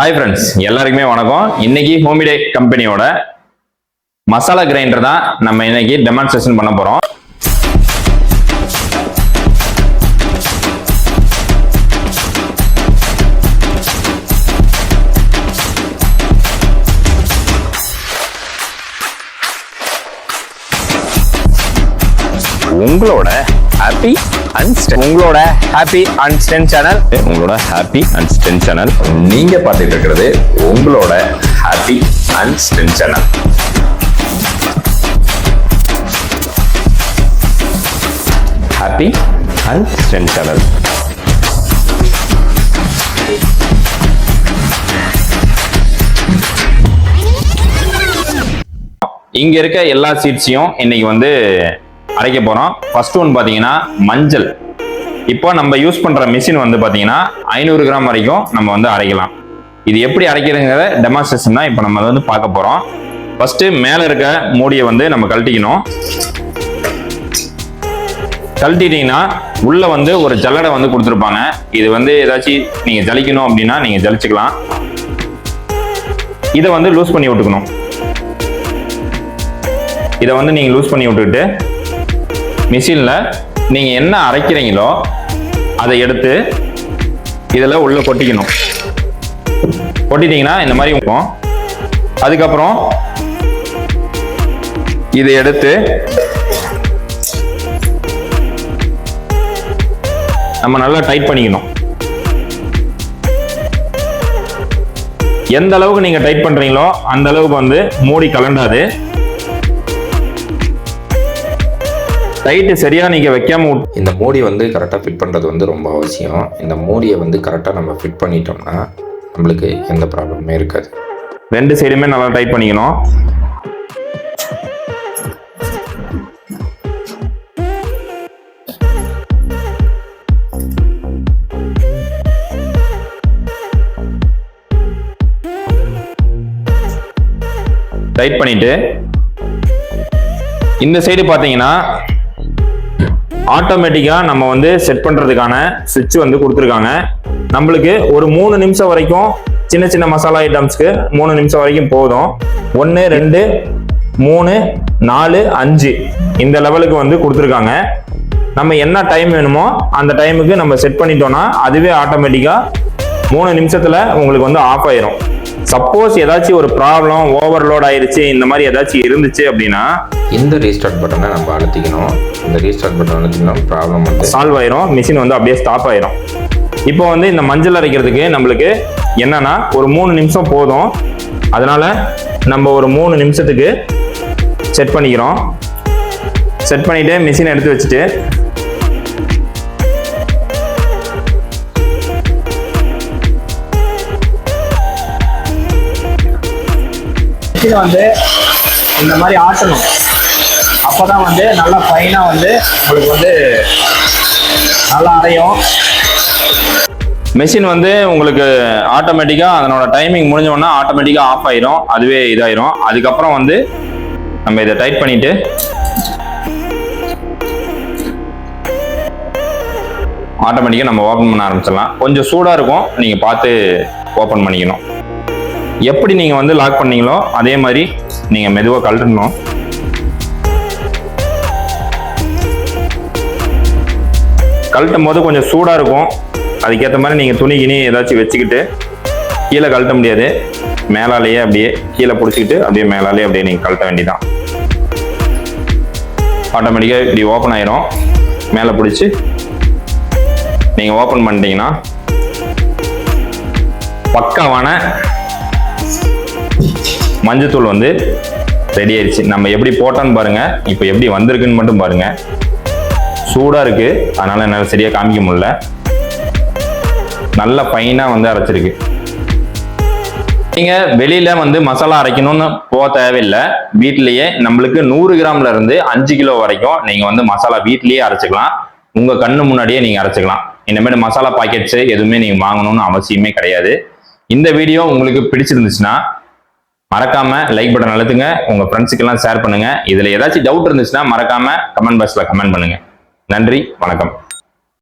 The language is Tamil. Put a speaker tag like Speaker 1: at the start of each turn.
Speaker 1: Hi friends, எல்லாருக்குமே வணக்கம். இன்னைக்கு ஹோமிடே கம்பெனியோட மசாலா கிரைண்டர் தான் நம்ம இன்னைக்கு டெமான்ஸ்ட்ரேஷன் பண்ண போறோம். உங்களோட ஹாப்பி அண்ட் ஸ்டென் சேனல் நீங்க பார்த்துட்டு இருக்கிறது உங்களோட happy and stand channel. Happy and stand channel. இங்க இருக்க எல்லா சீட்ஸையும் இன்னைக்கு வந்து அரைக்க போறோம். ஃபர்ஸ்ட் ஒன் பாத்தீங்கன்னா மஞ்சள். இப்போ நம்ம யூஸ் பண்ற மிஷின் வந்து பாத்தீங்கன்னா 500 கிராம் வரைக்கும் நம்ம வந்து அரைக்கலாம். இது எப்படி அரைக்கிறதுங்கிற டெமான்ஸ்ட்ரேஷன் தான் இப்போ நம்ம வந்து பார்க்க போறோம். ஃபர்ஸ்ட் மேல இருக்க மூடியை வந்து நம்ம கழட்டிக்கணும். கழட்டிட்டீங்கன்னா உள்ள வந்து ஒரு ஜல்லடை வந்து கொடுத்துருப்பாங்க. இது வந்து ஏதாச்சும் நீங்க ஜலிக்கணும் அப்படின்னா நீங்க ஜலிச்சுக்கலாம். இதை வந்து லூஸ் பண்ணி விட்டுக்கணும். இதை வந்து நீங்க லூஸ் பண்ணி விட்டுக்கிட்டு மிஷின்ல நீங்க என்ன அரைக்கிறீங்களோ அதை எடுத்து இதுல உள்ள கொட்டிக்கணும். கொட்டிட்டீங்கன்னா இந்த மாதிரி இருக்கும். அதுக்கப்புறம் இதை எடுத்து நம்ம நல்லா டைட் பண்ணிக்கணும். எந்த அளவுக்கு நீங்க டைட் பண்றீங்களோ அந்த அளவுக்கு வந்து மூடி கலண்டாது. டைட்டு சரியா நீங்க வைக்காம
Speaker 2: இந்த மூடி வந்து கரெக்டாக ஃபிட் பண்ணுறது வந்து ரொம்ப அவசியம். இந்த மூடியை வந்து கரெக்டாக நம்ம ஃபிட் பண்ணிட்டோம்னா நம்மளுக்கு எந்த ப்ராப்ளமே இருக்காது.
Speaker 1: ரெண்டு சைடுமே நல்லா டைட் பண்ணிக்கணும். டைட் பண்ணிட்டு இந்த சைடு பாத்தீங்கன்னா ஆட்டோமேட்டிக்கா நம்ம வந்து செட் பண்றதுக்கான சுவிட்ச் வந்து கொடுத்துருக்காங்க. நம்மளுக்கு ஒரு 3 நிமிஷம் வரைக்கும் சின்ன சின்ன மசாலா ஐட்டம்ஸ்க்கு 3 நிமிஷம் வரைக்கும் போதும். 1 2 3 4 5 இந்த லெவலுக்கு வந்து கொடுத்துருக்காங்க. நம்ம என்ன டைம் வேணுமோ அந்த டைமுக்கு நம்ம செட் பண்ணிட்டோம்னா அதுவே ஆட்டோமேட்டிக்கா 3 நிமிஷத்துல உங்களுக்கு வந்து ஆஃப் ஆயிரும். சப்போஸ் ஏதாச்சும் ஒரு ப்ராப்ளம் ஓவர்லோட் ஆயிருச்சு இந்த மாதிரி ஏதாச்சும் இருந்துச்சு அப்படின்னா
Speaker 2: இந்த ரீஸ்டார்ட் பட்டனை நம்ம அழுத்திக்கணும். இந்த ரீஸ்டார்ட் பட்டன் அழுத்தினா ப்ராப்ளம் வந்து
Speaker 1: சால்வ் ஆயிரும். மிஷின் வந்து அப்படியே ஸ்டாப் ஆயிரும். இப்போ வந்து இந்த மஞ்சள் அரைக்கிறதுக்கு நம்மளுக்கு என்னன்னா ஒரு 3 நிமிஷம் போதும். அதனால நம்ம ஒரு 3 நிமிஷத்துக்கு செட் பண்ணிக்கிறோம். செட் பண்ணிட்டு மிஷின் எடுத்து வச்சுட்டு
Speaker 3: வந்து இந்த மாதிரி ஆட்டணும். அப்பதான் வந்து நல்லா ஃபைனா வந்து உங்களுக்கு வந்து நல்லா அரையும்.
Speaker 1: மெஷின் வந்து உங்களுக்கு ஆட்டோமேட்டிக்கா அதனோட டைமிங் முடிஞ்சோன்னா ஆட்டோமேட்டிக்கா ஆஃப் ஆயிரும். அதுவே இதாயிரும். அதுக்கப்புறம் வந்து நம்ம இதை டைட் பண்ணிட்டு ஆட்டோமேட்டிக்கா நம்ம ஓபன் பண்ண ஆரம்பிச்சிடலாம். கொஞ்சம் சூடா இருக்கும், நீங்க பார்த்து ஓபன் பண்ணிக்கணும். எப்படி நீங்க வந்து லாக் பண்ணீங்களோ அதே மாதிரி நீங்க மெதுவா கழட்டணும். கழட்டும் போது கொஞ்சம் சூடா இருக்கும். அதுக்கேற்ற மாதிரி நீங்க துணி கிணி ஏதாச்சும் வச்சுக்கிட்டு கீழே கழட்ட முடியாது. மேலாலேயே அப்படியே கீழே பிடிச்சிக்கிட்டு அப்படியே மேலாலேயே அப்படியே நீங்க கழட்ட வேண்டியதான். ஆட்டோமேட்டிக்கா இப்படி ஓப்பன் ஆயிரும். மேலே பிடிச்சி நீங்க ஓப்பன் பண்ணிட்டீங்கன்னா பக்காவான மஞ்சத்தூள் வந்து ரெடி ஆயிடுச்சு. நம்ம எப்படி போட்டோன்னு பாருங்க, இப்போ எப்படி வந்திருக்குன்னு மட்டும் பாருங்க. சூடா இருக்கு, அதனால என்னால் சரியா காமிக்க முடியல. நல்ல ஃபைனா வந்து அரைச்சிருக்கு. நீங்க வெளியில வந்து மசாலா அரைக்கணும்னு போக தேவையில்லை. வீட்லயே நம்மளுக்கு 100 கிராம்ல இருந்து 5 கிலோ வரைக்கும் நீங்க வந்து மசாலா வீட்லயே அரைச்சிக்கலாம். உங்க கண்ணு முன்னாடியே நீங்க அரைச்சிக்கலாம். இனிமேல் மசாலா பாக்கெட்ஸ் எதுவுமே நீங்க வாங்கணும்னு அவசியமே கிடையாது. இந்த வீடியோ உங்களுக்கு பிடிச்சிருந்துச்சுன்னா மறக்காம லைக் பட்டன் அழுத்துங்க. உங்க ஃப்ரெண்ட்ஸுக்கு எல்லாம் ஷேர் பண்ணுங்க. இதுல ஏதாச்சும் டவுட் இருந்துச்சுன்னா மறக்காம கமெண்ட் பாக்ஸ்ல கமெண்ட் பண்ணுங்க. நன்றி, வணக்கம்.